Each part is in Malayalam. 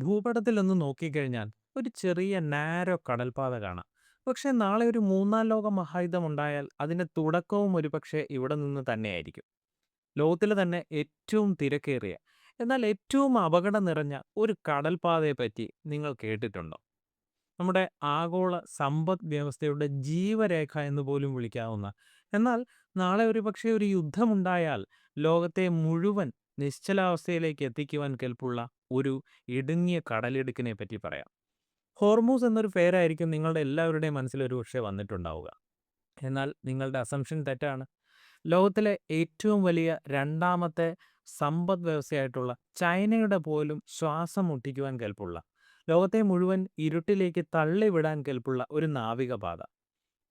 ഭൂപടത്തിലൊന്ന് നോക്കിക്കഴിഞ്ഞാൽ ഒരു ചെറിയ നാരോ കടൽപ്പാത കാണാം. പക്ഷേ നാളെ ഒരു മൂന്നാം ലോക മഹായുദ്ധം ഉണ്ടായാൽ അതിന്റെ തുടക്കവും ഒരുപക്ഷെ ഇവിടെ നിന്ന് തന്നെയായിരിക്കും. ലോകത്തിലെ തന്നെ ഏറ്റവും തിരക്കേറിയ എന്നാൽ ഏറ്റവും അപകടം നിറഞ്ഞ ഒരു കടൽപ്പാതയെപ്പറ്റി നിങ്ങൾ കേട്ടിട്ടുണ്ടോ? നമ്മുടെ ആഗോള സമ്പദ് വ്യവസ്ഥയുടെ ജീവരേഖ എന്ന് പോലും വിളിക്കാവുന്ന, എന്നാൽ നാളെ ഒരുപക്ഷെ ഒരു യുദ്ധമുണ്ടായാൽ ലോകത്തെ മുഴുവൻ നിശ്ചലാവസ്ഥയിലേക്ക് എത്തിക്കുവാൻ കെൽപ്പുള്ള ഒരു ഇടുങ്ങിയ കടലിടുക്കിനെ പറ്റി പറയാം. ഹോർമൂസ് എന്നൊരു പേരായിരിക്കും നിങ്ങളുടെ എല്ലാവരുടെയും മനസ്സിൽ ഒരു പക്ഷേ വന്നിട്ടുണ്ടാവുക. എന്നാൽ നിങ്ങളുടെ അസംഷൻ തെറ്റാണ്. ലോകത്തിലെ ഏറ്റവും വലിയ രണ്ടാമത്തെ സമ്പദ് വ്യവസ്ഥയായിട്ടുള്ള ചൈനയുടെ പോലും ശ്വാസം മുട്ടിക്കുവാൻ കെൽപ്പുള്ള, ലോകത്തെ മുഴുവൻ ഇരുട്ടിലേക്ക് തള്ളിവിടാൻ കെൽപ്പുള്ള ഒരു നാവികപാത,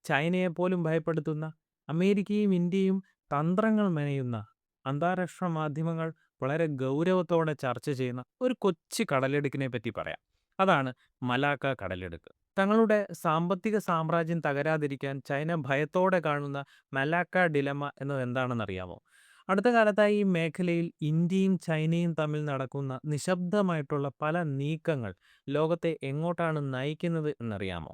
ചൈനയെപ്പോലും ഭയപ്പെടുത്തുന്ന, അമേരിക്കയും ഇന്ത്യയും തന്ത്രങ്ങൾ മെനയുന്ന, അന്താരാഷ്ട്ര മാധ്യമങ്ങൾ വളരെ ഗൗരവത്തോടെ ചർച്ച ചെയ്യുന്ന ഒരു കൊച്ചു കടലിടുക്കിനെ പറ്റി പറയാം. അതാണ് മലാക്ക കടലിടുക്ക്. തങ്ങളുടെ സാമ്പത്തിക സാമ്രാജ്യം തകരാതിരിക്കാൻ ചൈന ഭയത്തോടെ കാണുന്ന മലാക്ക ഡിലമ എന്നത് എന്താണെന്നറിയാമോ? അടുത്ത കാലത്തായി ഈ മേഖലയിൽ ഇന്ത്യയും ചൈനയും തമ്മിൽ നടക്കുന്ന നിശബ്ദമായിട്ടുള്ള പല നീക്കങ്ങൾ ലോകത്തെ എങ്ങോട്ടാണ് നയിക്കുന്നത് എന്നറിയാമോ?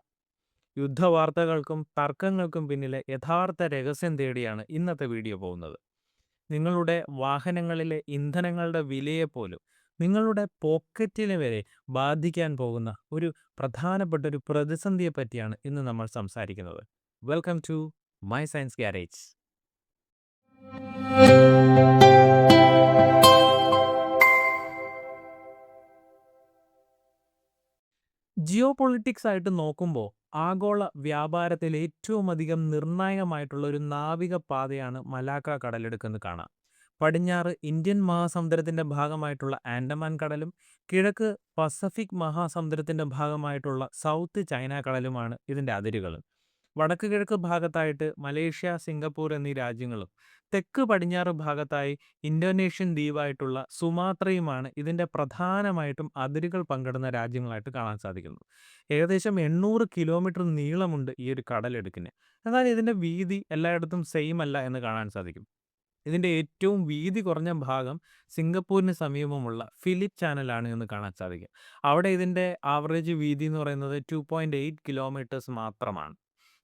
യുദ്ധവാർത്തകൾക്കും തർക്കങ്ങൾക്കും പിന്നിലെ യഥാർത്ഥ രഹസ്യം തേടിയാണ് ഇന്നത്തെ വീഡിയോ പോകുന്നത്. നിങ്ങളുടെ വാഹനങ്ങളിലെ ഇന്ധനങ്ങളുടെ വിലയെപ്പോലും നിങ്ങളുടെ പോക്കറ്റിനെ വരെ ബാധിക്കാൻ പോകുന്ന ഒരു പ്രധാനപ്പെട്ട ഒരു പ്രതിസന്ധിയെ പറ്റിയാണ് ഇന്ന് നമ്മൾ സംസാരിക്കുന്നത്. Welcome to my science garage. Geopolitics ആയിട്ട് നോക്കുമ്പോൾ ആഗോള വ്യാപാരത്തിൽ ഏറ്റവും അധികം നിർണായകമായിട്ടുള്ള ഒരു നാവിക പാതയാണ് മലാക്ക കടലെടുക്കെന്ന് കാണാം. പടിഞ്ഞാറ് ഇന്ത്യൻ മഹാസമുദ്രത്തിന്റെ ഭാഗമായിട്ടുള്ള ആൻഡമാൻ കടലും കിഴക്ക് പസഫിക് മഹാസമുദ്രത്തിന്റെ ഭാഗമായിട്ടുള്ള സൗത്ത് ചൈന കടലുമാണ് ഇതിന്റെ അതിരുകൾ. വടക്ക് കിഴക്ക് ഭാഗത്തായിട്ട് മലേഷ്യ, സിംഗപ്പൂർ എന്നീ രാജ്യങ്ങളും തെക്ക് പടിഞ്ഞാറ് ഭാഗത്തായി ഇന്തോനേഷ്യൻ ദ്വീപായിട്ടുള്ള സുമാത്രയുമാണ് ഇതിൻ്റെ പ്രധാനമായിട്ടും അതിരുകൾ പങ്കിടുന്ന രാജ്യങ്ങളായിട്ട് കാണാൻ സാധിക്കുന്നത്. ഏകദേശം 800 കിലോമീറ്റർ നീളമുണ്ട് ഈ ഒരു കടലിടുക്കിന്. എന്നാൽ ഇതിൻ്റെ വീതി എല്ലായിടത്തും സെയിം അല്ല എന്ന് കാണാൻ സാധിക്കും. ഇതിൻ്റെ ഏറ്റവും വീതി കുറഞ്ഞ ഭാഗം സിംഗപ്പൂരിന് സമീപമുള്ള ഫിലിപ്പ് ചാനലാണ് എന്ന് കാണാൻ സാധിക്കും. അവിടെ ഇതിൻ്റെ ആവറേജ് വീതി എന്ന് പറയുന്നത് 2.8 കിലോമീറ്റേഴ്സ് മാത്രമാണ്.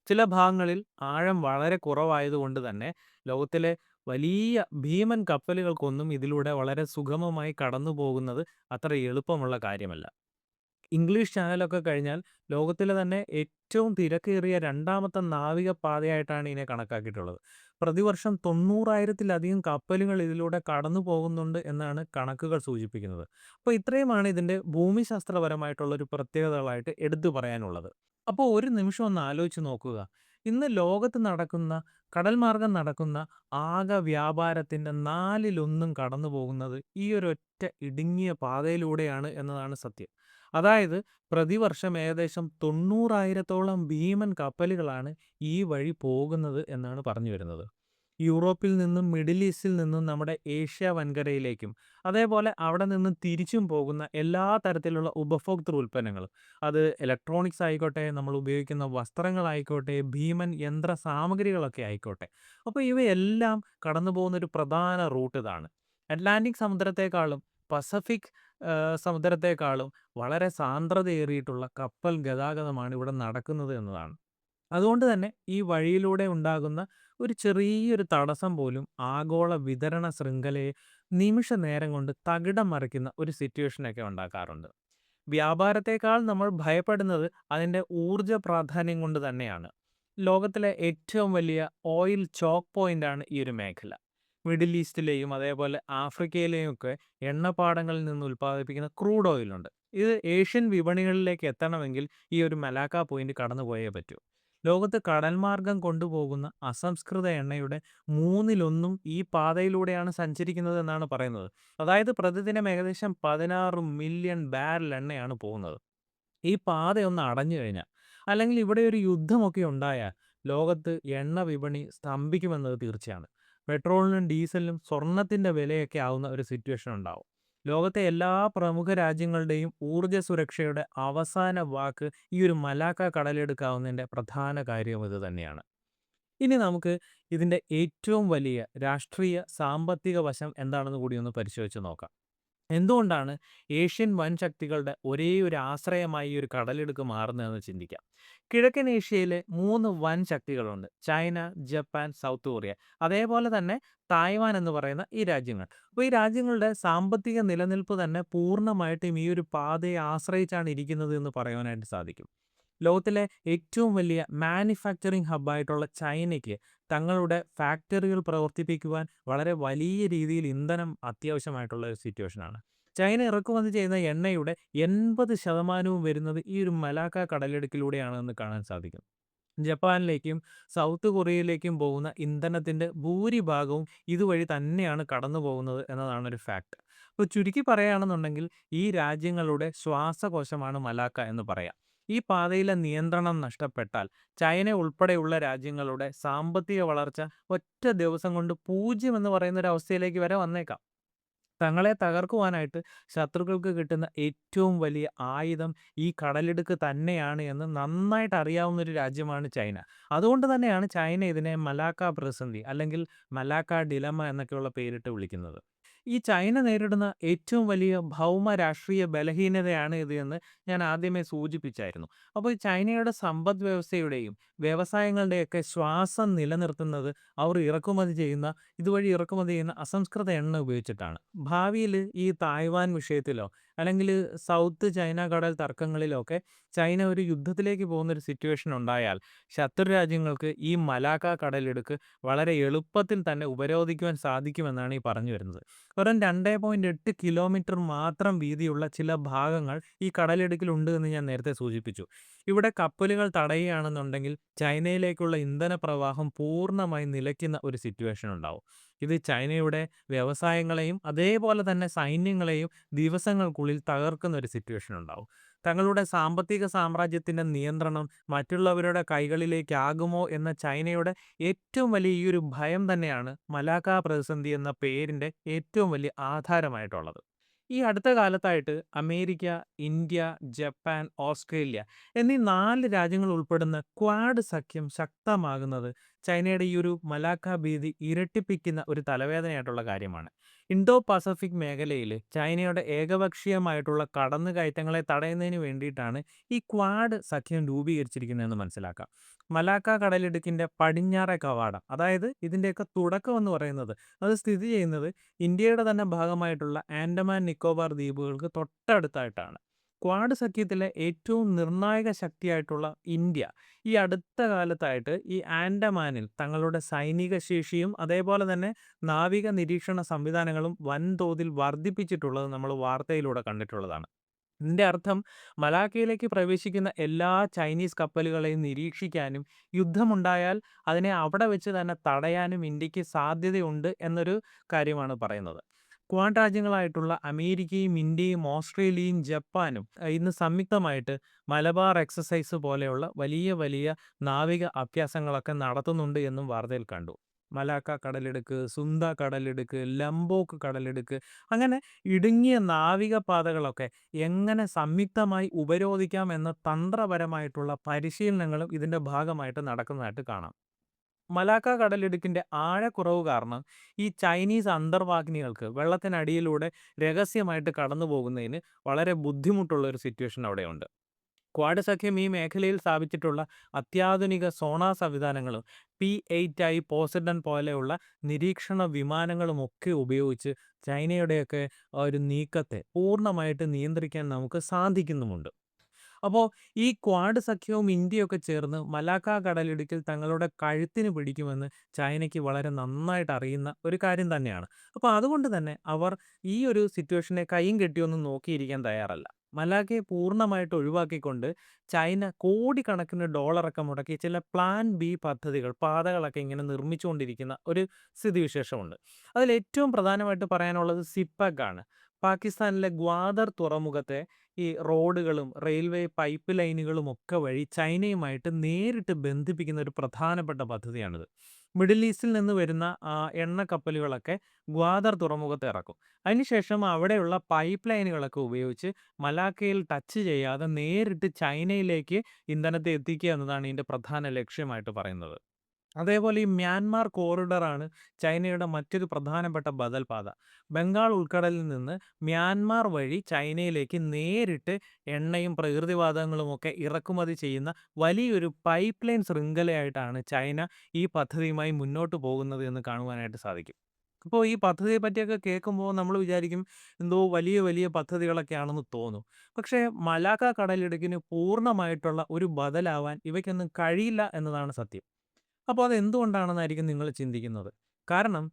ചില ഭാഗങ്ങളിൽ ആഴം വളരെ കുറവായതുകൊണ്ട് തന്നെ ലോകത്തിലെ വലിയ ഭീമൻ കപ്പലുകൾക്കൊന്നും ഇതിലൂടെ വളരെ സുഗമമായി കടന്നു പോകുന്നത് അത്ര എളുപ്പമുള്ള കാര്യമല്ല. ഇംഗ്ലീഷ് ചാനലൊക്കെ കഴിഞ്ഞാൽ ലോകത്തിലെ തന്നെ ഏറ്റവും തിരക്കേറിയ രണ്ടാമത്തെ നാവിക പാതയായിട്ടാണ് ഇതിനെ കണക്കാക്കിയിട്ടുള്ളത്. പ്രതിവർഷം 90,000-ലധികം കപ്പലുകൾ ഇതിലൂടെ കടന്നു പോകുന്നുണ്ട് എന്നാണ് കണക്കുകൾ സൂചിപ്പിക്കുന്നത്. അപ്പോൾ ഇത്രയുമാണ് ഇതിൻ്റെ ഭൂമിശാസ്ത്രപരമായിട്ടുള്ള ഒരു പ്രത്യേകതകളായിട്ട് എടുത്തു പറയാനുള്ളത്. അപ്പോൾ ഒരു നിമിഷം ഒന്ന് ആലോചിച്ച് നോക്കുക. ഇന്ന് ലോകത്ത് നടക്കുന്ന, കടൽ മാർഗം നടക്കുന്ന ആകെ വ്യാപാരത്തിൻ്റെ നാലിലൊന്നും കടന്നു പോകുന്നത് ഈ ഒരൊറ്റ ഇടുങ്ങിയ പാതയിലൂടെയാണ് എന്നതാണ് സത്യം. അതായത് പ്രതിവർഷം ഏകദേശം 90,000-ഓളം ഭീമൻ കപ്പലുകളാണ് ഈ വഴി പോകുന്നത് എന്നാണ് പറഞ്ഞു വരുന്നത്. യൂറോപ്പിൽ നിന്നും മിഡിൽ ഈസ്റ്റിൽ നിന്നും നമ്മുടെ ഏഷ്യ വൻകരയിലേക്കും അതേപോലെ അവിടെ നിന്ന് തിരിച്ചും പോകുന്ന എല്ലാ തരത്തിലുള്ള ഉപഭോക്തൃ ഉൽപ്പന്നങ്ങളും, അത് ഇലക്ട്രോണിക്സ് ആയിക്കോട്ടെ, നമ്മൾ ഉപയോഗിക്കുന്ന വസ്ത്രങ്ങളായിക്കോട്ടെ, ഭീമൻ യന്ത്ര സാമഗ്രികളൊക്കെ ആയിക്കോട്ടെ, അപ്പോൾ ഇവയെല്ലാം കടന്നു പോകുന്ന ഒരു പ്രധാന റൂട്ട് ഇതാണ്. അറ്റ്ലാന്റിക് സമുദ്രത്തെക്കാളും പസഫിക് സമുദ്രത്തെക്കാളും വളരെ സാന്ദ്രതയേറിയിട്ടുള്ള കപ്പൽ ഗതാഗതമാണ് ഇവിടെ നടക്കുന്നത് എന്നതാണ്. അതുകൊണ്ട് തന്നെ ഈ വഴിയിലൂടെ ഉണ്ടാകുന്ന ഒരു ചെറിയൊരു തടസ്സം പോലും ആഗോള വിതരണ ശൃംഖലയെ നിമിഷ നേരം കൊണ്ട് തകിടം മറിക്കുന്ന ഒരു സിറ്റുവേഷനൊക്കെ ഉണ്ടാക്കാറുണ്ട്. വ്യാപാരത്തെക്കാൾ നമ്മൾ ഭയപ്പെടുന്നത് അതിൻ്റെ ഊർജ പ്രാധാന്യം കൊണ്ട് തന്നെയാണ്. ലോകത്തിലെ ഏറ്റവും വലിയ ഓയിൽ ചോക്ക് പോയിന്റാണ് ഈ ഒരു മേഖല. മിഡിൽ ഈസ്റ്റിലെയും അതേപോലെ ആഫ്രിക്കയിലെയും ഒക്കെ എണ്ണപ്പാടങ്ങളിൽ നിന്ന് ഉൽപ്പാദിപ്പിക്കുന്ന ക്രൂഡ് ഓയിലുണ്ട്. ഇത് ഏഷ്യൻ വിപണികളിലേക്ക് എത്തണമെങ്കിൽ ഈ ഒരു മലാക്ക പോയിന്റ് കടന്നുപോയേ പറ്റൂ. ലോകത്ത് കടൽമാർഗം കൊണ്ടുപോകുന്ന അസംസ്കൃത എണ്ണയുടെ മൂന്നിലൊന്നും ഈ പാതയിലൂടെയാണ് സഞ്ചരിക്കുന്നത് എന്നാണ് പറയുന്നത്. അതായത് പ്രതിദിനം ഏകദേശം 16 മില്യൺ ബാരൽ എണ്ണയാണ് പോകുന്നത്. ഈ പാതയൊന്ന് അടഞ്ഞു കഴിഞ്ഞാൽ, അല്ലെങ്കിൽ ഇവിടെ ഒരു യുദ്ധമൊക്കെ ഉണ്ടായാൽ ലോകത്ത് എണ്ണ വിപണി സ്തംഭിക്കുമെന്നത് തീർച്ചയാണ്. പെട്രോളിനും ഡീസലിനും സ്വർണത്തിൻ്റെ വിലയൊക്കെ ആവുന്ന ഒരു സിറ്റുവേഷൻ ഉണ്ടാവും. ലോകത്തെ എല്ലാ പ്രമുഖ രാജ്യങ്ങളുടെയും ഊർജ്ജ സുരക്ഷയുടെ അവസാന വാക്ക് ഈ ഒരു മലാക്ക കടലെടുക്കാവുന്നതിൻ്റെ പ്രധാന കാര്യം ഇത് തന്നെയാണ്. ഇനി നമുക്ക് ഇതിൻ്റെ ഏറ്റവും വലിയ രാഷ്ട്രീയ സാമ്പത്തിക വശം എന്താണെന്ന് കൂടി ഒന്ന് പരിശോധിച്ച് നോക്കാം. എന്തുകൊണ്ടാണ് ഏഷ്യൻ വൻശക്തികളുടെ ഒരേ ഒരു ആശ്രയമായി ഈ ഒരു കടലിടുക്ക് മാറുന്നതെന്ന് ചിന്തിക്കാം. കിഴക്കൻ ഏഷ്യയിലെ 3 വൻ ശക്തികളുണ്ട്. China, Japan, South Korea. അതേപോലെ തന്നെ തായ്വാൻ എന്ന് പറയുന്ന ഈ രാജ്യങ്ങൾ. അപ്പോൾ ഈ രാജ്യങ്ങളുടെ സാമ്പത്തിക നിലനിൽപ്പ് തന്നെ പൂർണ്ണമായിട്ടും ഈ ഒരു പാതയെ ആശ്രയിച്ചാണ് ഇരിക്കുന്നത് എന്ന് പറയുവാനായിട്ട് സാധിക്കും. ലോകത്തിലെ ഏറ്റവും വലിയ മാനുഫാക്ചറിംഗ് ഹബ്ബായിട്ടുള്ള ചൈനയ്ക്ക് തങ്ങളുടെ ഫാക്ടറികൾ പ്രവർത്തിപ്പിക്കുവാൻ വളരെ വലിയ രീതിയിൽ ഇന്ധനം അത്യാവശ്യമായിട്ടുള്ള ഒരു സിറ്റുവേഷനാണ്. ചൈന ഇറക്കുമതി ചെയ്യുന്ന എണ്ണയുടെ 80% വരുന്നത് ഈ ഒരു മലാക്ക കടലിടുക്കിലൂടെയാണെന്ന് കാണാൻ സാധിക്കും. ജപ്പാനിലേക്കും സൗത്ത് കൊറിയയിലേക്കും പോകുന്ന ഇന്ധനത്തിൻ്റെ ഭൂരിഭാഗവും ഇതുവഴി തന്നെയാണ് കടന്നു പോകുന്നത് എന്നതാണ് ഒരു ഫാക്ട്. അപ്പോൾ ചുരുക്കി പറയുകയാണെന്നുണ്ടെങ്കിൽ ഈ രാജ്യങ്ങളുടെ ശ്വാസകോശമാണ് മലാക്ക എന്ന് പറയാം. ഈ പാതയിലെ നിയന്ത്രണം നഷ്ടപ്പെട്ടാൽ ചൈന ഉൾപ്പെടെയുള്ള രാജ്യങ്ങളുടെ സാമ്പത്തിക വളർച്ച ഒറ്റ ദിവസം കൊണ്ട് 0 എന്ന് പറയുന്ന ഒരു അവസ്ഥയിലേക്ക് വരെ വന്നേക്കാം. തങ്ങളെ തകർക്കുവാനായിട്ട് ശത്രുക്കൾക്ക് കിട്ടുന്ന ഏറ്റവും വലിയ ആയുധം ഈ കടലിടുക്ക് തന്നെയാണ് എന്ന് നന്നായിട്ട് അറിയാവുന്ന ഒരു രാജ്യമാണ് ചൈന. അതുകൊണ്ട് തന്നെയാണ് ചൈന ഇതിനെ മലാക്ക പ്രതിസന്ധി അല്ലെങ്കിൽ മലാക്ക ഡിലമ എന്നൊക്കെയുള്ള പേരിട്ട് വിളിക്കുന്നത്. ഈ ചൈന നേരിടുന്ന ഏറ്റവും വലിയ ഭൗമ രാഷ്ട്രീയ ബലഹീനതയാണ് ഇത് എന്ന് ഞാൻ ആദ്യമേ സൂചിപ്പിച്ചായിരുന്നു. അപ്പോൾ ഈ ചൈനയുടെ സമ്പദ് വ്യവസ്ഥയുടെയും വ്യവസായങ്ങളുടെയൊക്കെ ശ്വാസം നിലനിർത്തുന്നത് അവർ ഇതുവഴി ഇറക്കുമതി ചെയ്യുന്ന അസംസ്കൃത എണ്ണ ഉപയോഗിച്ചിട്ടാണ്. ഭാവിയിൽ ഈ തായ്വാൻ വിഷയത്തിലോ അല്ലെങ്കിൽ സൗത്ത് ചൈന കടൽ തർക്കങ്ങളിലോ ഒക്കെ ചൈന ഒരു യുദ്ധത്തിലേക്ക് പോകുന്ന ഒരു സിറ്റുവേഷൻ ഉണ്ടായാൽ ശത്രു രാജ്യങ്ങൾക്ക് ഈ മലാക്ക കടലിടുക്ക് വളരെ എളുപ്പത്തിൽ തന്നെ ഉപരോധിക്കുവാൻ സാധിക്കുമെന്നാണ് ഈ പറഞ്ഞു വരുന്നത്. വെറും 2.8 കിലോമീറ്റർ മാത്രം വീതിയുള്ള ചില ഭാഗങ്ങൾ ഈ കടലിടുക്കിലുണ്ട് എന്ന് ഞാൻ നേരത്തെ സൂചിപ്പിച്ചു. ഇവിടെ കപ്പലുകൾ തടയുകയാണെന്നുണ്ടെങ്കിൽ ചൈനയിലേക്കുള്ള ഇന്ധന പ്രവാഹം പൂർണ്ണമായി നിലയ്ക്കുന്ന ഒരു സിറ്റുവേഷൻ ഉണ്ടാവും. ഇത് ചൈനയുടെ വ്യവസായങ്ങളെയും അതേപോലെ തന്നെ സൈന്യങ്ങളെയും ദിവസങ്ങൾക്കുള്ളിൽ തകർക്കുന്ന ഒരു സിറ്റുവേഷൻ ഉണ്ടാവും. തങ്ങളുടെ സാമ്പത്തിക സാമ്രാജ്യത്തിൻ്റെ നിയന്ത്രണം മറ്റുള്ളവരുടെ കൈകളിലേക്കാകുമോ എന്ന ചൈനയുടെ ഏറ്റവും വലിയ ഈ ഒരു ഭയം തന്നെയാണ് മലാക്ക പ്രതിസന്ധി എന്ന പേരിൻ്റെ ഏറ്റവും വലിയ ആധാരമായിട്ടുള്ളത്. ഈ അടുത്ത കാലത്തായിട്ട് അമേരിക്ക, ഇന്ത്യ, ജപ്പാൻ, ഓസ്ട്രേലിയ എന്നീ 4 രാജ്യങ്ങൾ ഉൾപ്പെടുന്ന ക്വാഡ് സഖ്യം ശക്തമാകുന്നത് ചൈനയുടെ ഈ ഒരു മലാക്ക ഭീതി ഇരട്ടിപ്പിക്കുന്ന ഒരു തലവേദനയായിട്ടുള്ള കാര്യമാണ്. ഇൻഡോ പസഫിക് മേഖലയിൽ ചൈനയുടെ ഏകപക്ഷീയമായിട്ടുള്ള കടന്നുകയറ്റങ്ങളെ തടയുന്നതിന് വേണ്ടിയിട്ടാണ് ഈ ക്വാഡ് സഖ്യം രൂപീകരിച്ചിരിക്കുന്നതെന്ന് മനസ്സിലാക്കാം. മലാക്ക കടലിടുക്കിൻ്റെ പടിഞ്ഞാറെ കവാടം, അതായത് ഇതിൻ്റെയൊക്കെ തുടക്കം എന്ന് പറയുന്നത് അത് സ്ഥിതി ചെയ്യുന്നത് ഇന്ത്യയുടെ തന്നെ ഭാഗമായിട്ടുള്ള ആൻഡമാൻ നിക്കോബാർ ദ്വീപുകൾക്ക് തൊട്ടടുത്തായിട്ടാണ്. ക്വാഡ് സഖ്യത്തിലെ ഏറ്റവും നിർണായക ശക്തിയായിട്ടുള്ള ഇന്ത്യ ഈ അടുത്ത കാലത്തായിട്ട് ഈ ആൻഡമാനിൽ തങ്ങളുടെ സൈനിക ശേഷിയും അതേപോലെ തന്നെ നാവിക നിരീക്ഷണ സംവിധാനങ്ങളും വൻതോതിൽ വർദ്ധിപ്പിച്ചിട്ടുള്ളത് നമ്മൾ വാർത്തയിലൂടെ കണ്ടിട്ടുള്ളതാണ്. ഇതിൻ്റെ അർത്ഥം മലാക്കയിലേക്ക് പ്രവേശിക്കുന്ന എല്ലാ ചൈനീസ് കപ്പലുകളെയും നിരീക്ഷിക്കാനും യുദ്ധമുണ്ടായാൽ അതിനെ അവിടെ വെച്ച് തന്നെ തടയാനും ഇന്ത്യക്ക് സാധ്യതയുണ്ട് എന്നൊരു കാര്യമാണ് പറയുന്നത്. ക്വാഡ് രാജ്യങ്ങളായിട്ടുള്ള അമേരിക്കയും ഇന്ത്യയും ഓസ്ട്രേലിയയും ജപ്പാനും ഇന്ന് സംയുക്തമായിട്ട് മലബാർ എക്സസൈസ് പോലെയുള്ള വലിയ വലിയ നാവിക അഭ്യാസങ്ങളൊക്കെ നടത്തുന്നുണ്ട് എന്നും വാർത്തയിൽ കണ്ടു. മലാക്ക കടലിടുക്ക്, സുന്ദ കടലിടുക്ക്, ലംബോക്ക് കടലിടുക്ക്, അങ്ങനെ ഇടുങ്ങിയ നാവിക പാതകളൊക്കെ എങ്ങനെ സംയുക്തമായി ഉപരോധിക്കാം എന്ന തന്ത്രപരമായിട്ടുള്ള പരിശീലനങ്ങളും ഇതിൻ്റെ ഭാഗമായിട്ട് നടക്കുന്നതായിട്ട് കാണാം. മലാക്ക കടലിടുക്കിൻ്റെ ആഴക്കുറവ് കാരണം ഈ ചൈനീസ് അന്തർവാഹിനികൾക്ക് വെള്ളത്തിനടിയിലൂടെ രഹസ്യമായിട്ട് കടന്നു പോകുന്നതിന് വളരെ ബുദ്ധിമുട്ടുള്ള ഒരു സിറ്റുവേഷൻ അവിടെയുണ്ട്. ക്വാഡ് സഖ്യം ഈ മേഖലയിൽ സ്ഥാപിച്ചിട്ടുള്ള അത്യാധുനിക സോണാർ സംവിധാനങ്ങളും P-8I പോസൈഡൺ പോലെയുള്ള നിരീക്ഷണ വിമാനങ്ങളുമൊക്കെ ഉപയോഗിച്ച് ചൈനയുടെയൊക്കെ ആ ഒരു നീക്കത്തെ പൂർണ്ണമായിട്ട് നിയന്ത്രിക്കാൻ നമുക്ക് സാധിക്കുന്നുമുണ്ട്. അപ്പോൾ ഈ ക്വാഡ് സഖ്യവും ഇന്ത്യയൊക്കെ ചേർന്ന് മലാക്ക കടലിടുക്കിൽ തങ്ങളുടെ കഴുത്തിന് പിടിക്കുമെന്ന് ചൈനയ്ക്ക് വളരെ നന്നായിട്ട് അറിയുന്ന ഒരു കാര്യം തന്നെയാണ്. അപ്പോൾ അതുകൊണ്ട് തന്നെ അവർ ഈ ഒരു സിറ്റുവേഷനെ കയ്യും കെട്ടിയൊന്നും നോക്കിയിരിക്കാൻ തയ്യാറല്ല. മലാക്കയെ പൂർണ്ണമായിട്ട് ഒഴിവാക്കിക്കൊണ്ട് ചൈന കോടിക്കണക്കിന് ഡോളറൊക്കെ മുടക്കി ചില പ്ലാൻ ബി പദ്ധതികൾ, പാതകളൊക്കെ ഇങ്ങനെ നിർമ്മിച്ചുകൊണ്ടിരിക്കുന്ന ഒരു സ്ഥിതിവിശേഷമുണ്ട്. അതിൽ ഏറ്റവും പ്രധാനമായിട്ട് പറയാനുള്ളത് സിപെക് ആണ്. പാകിസ്ഥാനിലെ ഗ്വാദർ തുറമുഖത്തെ ഈ റോഡുകളും റെയിൽവേ പൈപ്പ് ലൈനുകളും ഒക്കെ വഴി ചൈനയുമായിട്ട് നേരിട്ട് ബന്ധിപ്പിക്കുന്ന ഒരു പ്രധാനപ്പെട്ട പദ്ധതിയാണിത്. മിഡിൽ ഈസ്റ്റിൽ നിന്ന് വരുന്ന എണ്ണ കപ്പലുകളൊക്കെ ഗ്വാദർ തുറമുഖത്ത് ഇറക്കും. അതിനുശേഷം അവിടെയുള്ള പൈപ്പ് ലൈനുകളൊക്കെ ഉപയോഗിച്ച് മലാക്കയിൽ ടച്ച് ചെയ്യാതെ നേരിട്ട് ചൈനയിലേക്ക് ഇന്ധനത്തെ എത്തിക്കുക എന്നതാണ് ഇതിൻ്റെ പ്രധാന ലക്ഷ്യമായിട്ട് പറയുന്നത്. അതേപോലെ ഈ മ്യാൻമാർ കോറിഡറാണ് ചൈനയുടെ മറ്റൊരു പ്രധാനപ്പെട്ട ബദൽ പാത. ബംഗാൾ ഉൾക്കടലിൽ നിന്ന് മ്യാൻമാർ വഴി ചൈനയിലേക്ക് നേരിട്ട് എണ്ണയും പ്രകൃതിവാതകങ്ങളുമൊക്കെ ഇറക്കുമതി ചെയ്യുന്ന വലിയൊരു പൈപ്പ് ലൈൻ ശൃംഖലയായിട്ടാണ് ചൈന ഈ പദ്ധതിയുമായി മുന്നോട്ട് പോകുന്നത് എന്ന് കാണുവാനായിട്ട് സാധിക്കും. അപ്പോൾ ഈ പദ്ധതിയെ പറ്റിയൊക്കെ കേൾക്കുമ്പോൾ നമ്മൾ വിചാരിക്കും എന്തോ വലിയ വലിയ പദ്ധതികളൊക്കെയാണെന്ന് തോന്നും. പക്ഷേ മലാക്ക കടലിടുക്കിന് പൂർണ്ണമായിട്ടുള്ള ഒരു ബദലാവാൻ ഇവയ്ക്കൊന്നും കഴിയില്ല എന്നതാണ് സത്യം. അപ്പോൾ അതെന്തുകൊണ്ടാണെന്നായിരിക്കും നിങ്ങൾ ചിന്തിക്കുന്നത്. കാരണം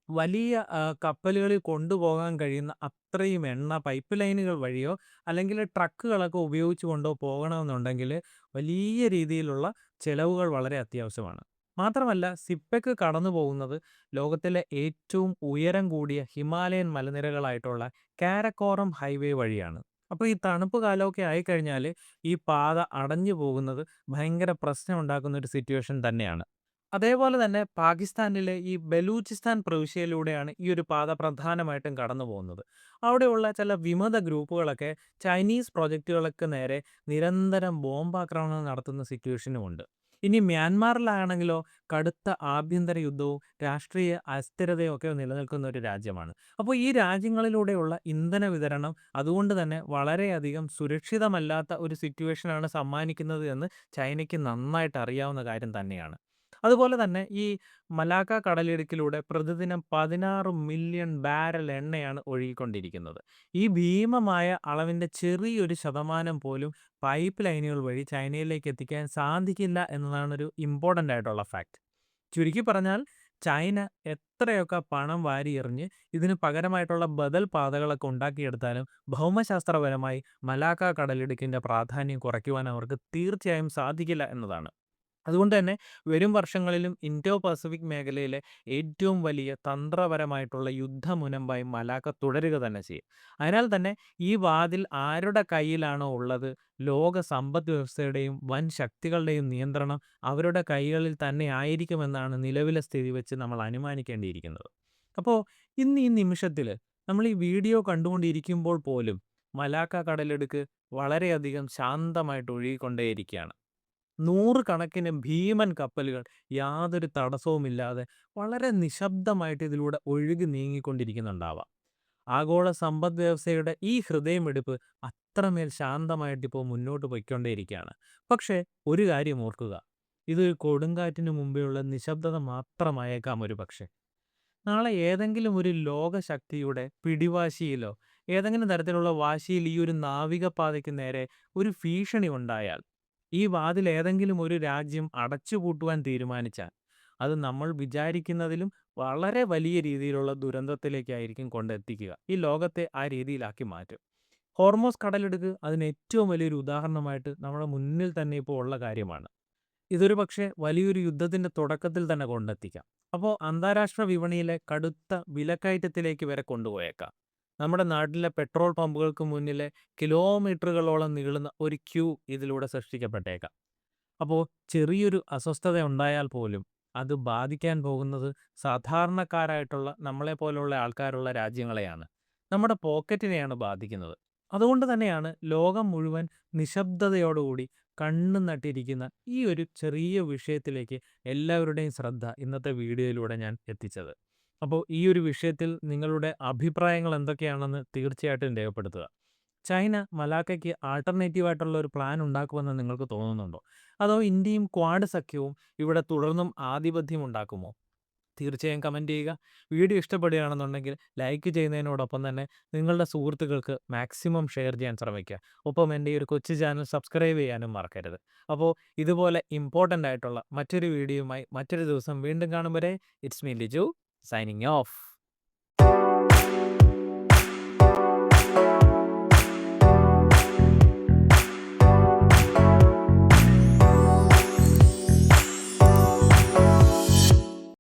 വലിയ കപ്പലുകളിൽ കൊണ്ടുപോകാൻ കഴിയുന്ന അത്രയും എണ്ണ പൈപ്പ് ലൈനുകൾ വഴിയോ അല്ലെങ്കിൽ ട്രക്കുകളൊക്കെ ഉപയോഗിച്ച് കൊണ്ടോ പോകണമെന്നുണ്ടെങ്കിൽ വലിയ രീതിയിലുള്ള ചെലവുകൾ വളരെ അത്യാവശ്യമാണ്. മാത്രമല്ല സിപ്പെക്ക് കടന്നു പോകുന്നത് ലോകത്തിലെ ഏറ്റവും ഉയരം കൂടിയ ഹിമാലയൻ മലനിരകളായിട്ടുള്ള കാരക്കോറം ഹൈവേ വഴിയാണ്. അപ്പോൾ ഈ തണുപ്പ് കാലമൊക്കെ ആയിക്കഴിഞ്ഞാൽ ഈ പാത അടഞ്ഞു പോകുന്നത് ഭയങ്കര പ്രശ്നം ഉണ്ടാക്കുന്ന ഒരു സിറ്റുവേഷൻ തന്നെയാണ്. അതേപോലെ തന്നെ പാകിസ്ഥാനിലെ ഈ ബലൂചിസ്ഥാൻ പ്രവിശ്യയിലൂടെയാണ് ഈ ഒരു പാത പ്രധാനമായിട്ടും കടന്നു പോകുന്നത്. അവിടെയുള്ള ചില വിമത ഗ്രൂപ്പുകളൊക്കെ ചൈനീസ് പ്രൊജക്റ്റുകൾക്ക് നേരെ നിരന്തരം ബോംബാക്രമണം നടത്തുന്ന സിറ്റുവേഷനുമുണ്ട്. ഇനി മ്യാൻമാറിലാണെങ്കിലോ കടുത്ത ആഭ്യന്തര യുദ്ധവും രാഷ്ട്രീയ അസ്ഥിരതയും ഒക്കെ നിലനിൽക്കുന്ന ഒരു രാജ്യമാണ്. അപ്പോൾ ഈ രാജ്യങ്ങളിലൂടെയുള്ള ഇന്ധന വിതരണം അതുകൊണ്ട് തന്നെ വളരെയധികം സുരക്ഷിതമല്ലാത്ത ഒരു സിറ്റുവേഷനാണ് സമ്മാനിക്കുന്നത് എന്ന് ചൈനയ്ക്ക് നന്നായിട്ട് അറിയാവുന്ന കാര്യം തന്നെയാണ്. അതുപോലെ തന്നെ ഈ മലാക്ക കടലിടുക്കിലൂടെ പ്രതിദിനം 16 മില്യൺ ബാരൽ എണ്ണയാണ് ഒഴുകിക്കൊണ്ടിരിക്കുന്നത്. ഈ ഭീമമായ അളവിൻ്റെ ചെറിയൊരു ശതമാനം പോലും പൈപ്പ് ലൈനുകൾ വഴി ചൈനയിലേക്ക് എത്തിക്കാൻ സാധിക്കില്ല എന്നതാണ് ഒരു ഇമ്പോർട്ടൻ്റ് ആയിട്ടുള്ള ഫാക്റ്റ്. ചുരുക്കി പറഞ്ഞാൽ ചൈന എത്രയൊക്കെ പണം വാരിയെറിഞ്ഞ് ഇതിന് പകരമായിട്ടുള്ള ബദൽ പാതകളൊക്കെ ഉണ്ടാക്കിയെടുത്താലും ഭൗമശാസ്ത്രപരമായി മലാക്ക കടലിടുക്കിൻ്റെ പ്രാധാന്യം കുറയ്ക്കുവാൻ അവർക്ക് തീർച്ചയായും സാധിക്കില്ല എന്നതാണ്. അതുകൊണ്ട് തന്നെ വരും വർഷങ്ങളിലും ഇൻഡോ പസഫിക് മേഖലയിലെ ഏറ്റവും വലിയ തന്ത്രപരമായിട്ടുള്ള യുദ്ധമുനമ്പായി മലാക്ക തുടരുക തന്നെ ചെയ്യും. അതിനാൽ തന്നെ ഈ വാതിൽ ആരുടെ കയ്യിലാണോ ഉള്ളത്, ലോക സമ്പദ് വ്യവസ്ഥയുടെയും വൻ ശക്തികളുടെയും നിയന്ത്രണം അവരുടെ കൈകളിൽ തന്നെ ആയിരിക്കുമെന്നാണ് നിലവിലെ സ്ഥിതി വെച്ച് നമ്മൾ അനുമാനിക്കേണ്ടിയിരിക്കുന്നത്. അപ്പോൾ ഇന്ന് ഈ നിമിഷത്തിൽ നമ്മൾ ഈ വീഡിയോ കണ്ടുകൊണ്ടിരിക്കുമ്പോൾ പോലും മലാക്ക കടലെടുക്ക് വളരെയധികം ശാന്തമായിട്ട് ഒഴുകിക്കൊണ്ടേയിരിക്കുകയാണ്. നൂറുകണക്കിന് ഭീമൻ കപ്പലുകൾ യാതൊരു തടസ്സവുമില്ലാതെ വളരെ നിശബ്ദമായിട്ട് ഇതിലൂടെ ഒഴുകി നീങ്ങിക്കൊണ്ടിരിക്കുന്നുണ്ടാവാം. ആഗോള സമ്പദ് വ്യവസ്ഥയുടെ ഈ ഹൃദയമിടിപ്പ് അത്രമേൽ ശാന്തമായിട്ട് ഇപ്പോൾ മുന്നോട്ട് പോയിക്കൊണ്ടേയിരിക്കുകയാണ്. പക്ഷേ ഒരു കാര്യം ഓർക്കുക, ഇത് കൊടുങ്കാറ്റിന് മുമ്പെയുള്ള നിശബ്ദത മാത്രമായേക്കാം ഒരു പക്ഷേ. നാളെ ഏതെങ്കിലും ഒരു ലോകശക്തിയുടെ പിടിവാശിയിലോ ഏതെങ്കിലും തരത്തിലുള്ള വാശിയിൽ ഈ ഒരു നാവികപാതയ്ക്ക് നേരെ ഒരു ഭീഷണി ഉണ്ടായാൽ ഈ വാതിൽ ഏതെങ്കിലും ഒരു രാജ്യം അടച്ചുപൂട്ടുവാൻ തീരുമാനിച്ചാൽ അത് നമ്മൾ വിചാരിക്കുന്നതിലും വളരെ വലിയ രീതിയിലുള്ള ദുരന്തത്തിലേക്കായിരിക്കും കൊണ്ടെത്തിക്കുക. ഈ ലോകത്തെ ആ രീതിയിലാക്കി മാറ്റും. ഹോർമോസ് കടലിടുക്ക് അതിന് ഏറ്റവും വലിയൊരു ഉദാഹരണമായിട്ട് നമ്മുടെ മുന്നിൽ തന്നെ ഇപ്പോൾ ഉള്ള കാര്യമാണ്. ഇതൊരു പക്ഷേ വലിയൊരു യുദ്ധത്തിൻ്റെ തുടക്കത്തിൽ തന്നെ കൊണ്ടെത്തിക്കാം. അപ്പോൾ അന്താരാഷ്ട്ര വിപണിയിലെ കടുത്ത വിലക്കയറ്റത്തിലേക്ക് വരെ കൊണ്ടുപോയേക്കാം. നമ്മുടെ നാട്ടിലെ പെട്രോൾ പമ്പുകൾക്ക് മുന്നിലെ കിലോമീറ്ററുകളോളം നീളുന്ന ഒരു ക്യൂ ഇതിലൂടെ സൃഷ്ടിക്കപ്പെട്ടേക്കാം. അപ്പോൾ ചെറിയൊരു അസ്വസ്ഥത ഉണ്ടായാൽ പോലും അത് ബാധിക്കാൻ പോകുന്നത് സാധാരണക്കാരായിട്ടുള്ള നമ്മളെപ്പോലുള്ള ആൾക്കാരുള്ള രാജ്യങ്ങളെയാണ്. നമ്മുടെ പോക്കറ്റിനെയാണ് ബാധിക്കുന്നത്. അതുകൊണ്ട് തന്നെയാണ് ലോകം മുഴുവൻ നിശബ്ദതയോടുകൂടി കണ്ണും നട്ടിരിക്കുന്ന ഈ ഒരു ചെറിയ വിഷയത്തിലേക്ക് എല്ലാവരുടെയും ശ്രദ്ധ ഇന്നത്തെ വീഡിയോയിലൂടെ ഞാൻ എത്തിച്ചത്. അപ്പോൾ ഈ ഒരു വിഷയത്തിൽ നിങ്ങളുടെ അഭിപ്രായങ്ങൾ എന്തൊക്കെയാണെന്ന് തീർച്ചയായിട്ടും രേഖപ്പെടുത്തുക. ചൈന മലാക്കയ്ക്ക് ആൾട്ടർനേറ്റീവ് ആയിട്ടുള്ള ഒരു പ്ലാൻ ഉണ്ടാക്കുമെന്ന് നിങ്ങൾക്ക് തോന്നുന്നുണ്ടോ? അതോ ഇന്ത്യയും ക്വാഡ് സഖ്യവും ഇവിടെ തുടർന്നും ആധിപത്യം ഉണ്ടാക്കുമോ? തീർച്ചയായും കമൻറ്റ് ചെയ്യുക. വീഡിയോ ഇഷ്ടപ്പെടുകയാണെന്നുണ്ടെങ്കിൽ ലൈക്ക് ചെയ്യുന്നതിനോടൊപ്പം തന്നെ നിങ്ങളുടെ സുഹൃത്തുക്കൾക്ക് മാക്സിമം ഷെയർ ചെയ്യാൻ ശ്രമിക്കുക. ഒപ്പം എൻ്റെ ഈ ഒരു കൊച്ചു ചാനൽ സബ്സ്ക്രൈബ് ചെയ്യാനും മറക്കരുത്. അപ്പോൾ ഇതുപോലെ ഇമ്പോർട്ടൻ്റ് ആയിട്ടുള്ള മറ്റൊരു വീഡിയോയുമായി മറ്റൊരു ദിവസം വീണ്ടും കാണും വരെ it's me Liju signing off.